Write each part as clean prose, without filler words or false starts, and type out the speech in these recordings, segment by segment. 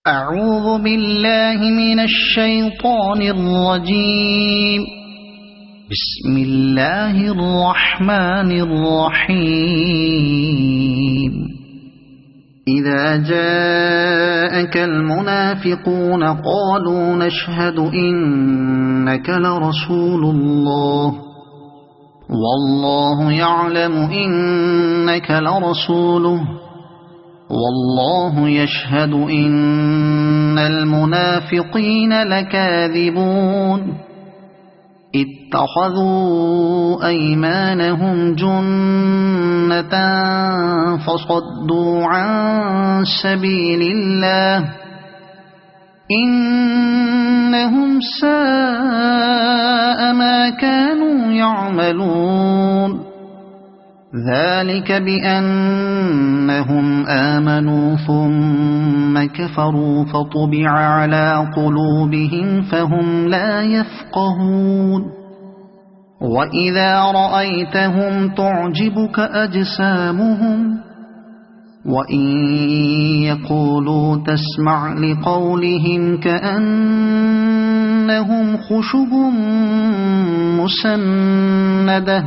أعوذ بالله من الشيطان الرجيم. بسم الله الرحمن الرحيم. إذا جاءك المنافقون قالوا نشهد إنك لرسول الله والله يعلم إنك لرسوله والله يشهد إن المنافقين لكاذبون. اتخذوا أيمانهم جنة فصدوا عن سبيل الله إنهم ساء ما كانوا يعملون. ذلك بأنهم آمنوا ثم كفروا فطبع على قلوبهم فهم لا يفقهون. وإذا رأيتهم تعجبك أجسامهم وإن يقولوا تسمع لقولهم كأنهم خشب مسندة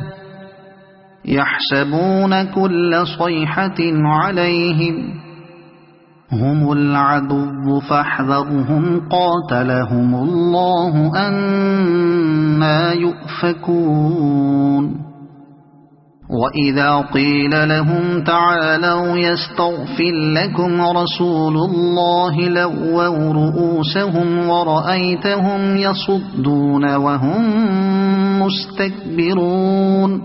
يحسبون كل صيحة عليهم هم العدو فاحذرهم قاتلهم الله أنى يؤفكون. وإذا قيل لهم تعالوا يستغفر لكم رسول الله لووا رؤوسهم ورأيتهم يصدون وهم مستكبرون.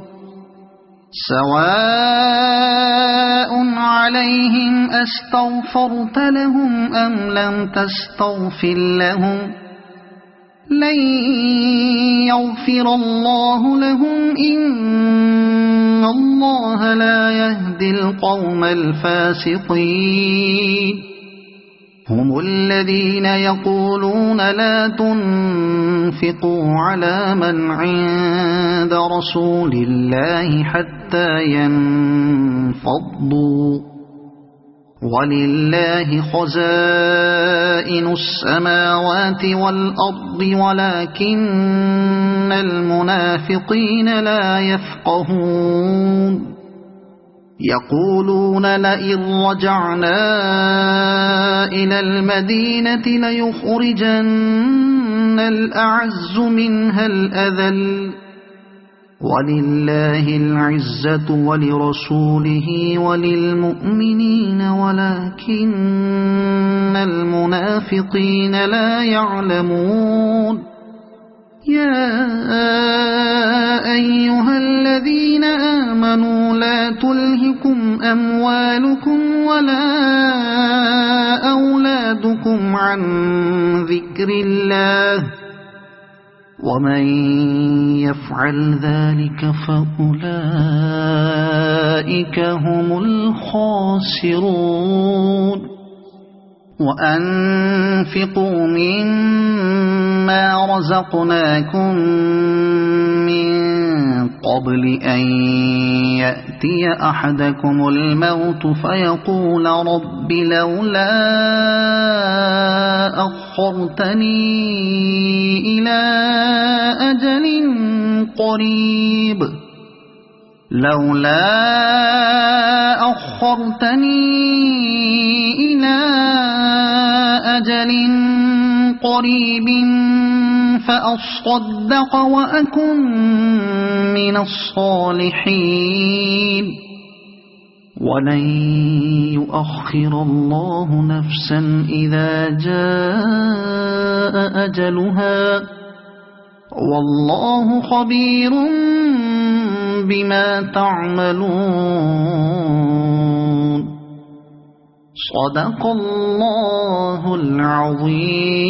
سواء عليهم أستغفرت لهم أم لم تستغفر لهم لن يغفر الله لهم إن الله لا يهدي القوم الفاسقين. هم الذين يقولون لا تنفقوا على من عند رسول الله حتى ينفضوا ولله خزائن السماوات والأرض ولكن المنافقين لا يفقهون. يقولون لئن رجعنا إلى المدينة ليخرجن الأعز منها الأذل ولله العزة ولرسوله وللمؤمنين ولكن المنافقين لا يعلمون. يا أيها الذين آمنوا لا تلهكم أموالكم ولا أولادكم عن ذكر الله ومن يفعل ذلك فأولئك هم الخاسرون. وأنفقوا مما رزقناكم من قبل أن يأتي أحدكم الموت فيقول رب لولا أخرتني إلى أجل قريب فأصدق وأكن من الصالحين. ولن يؤخر الله نفسا إذا جاء أجلها والله خبير بما تعملون. صدق الله العظيم.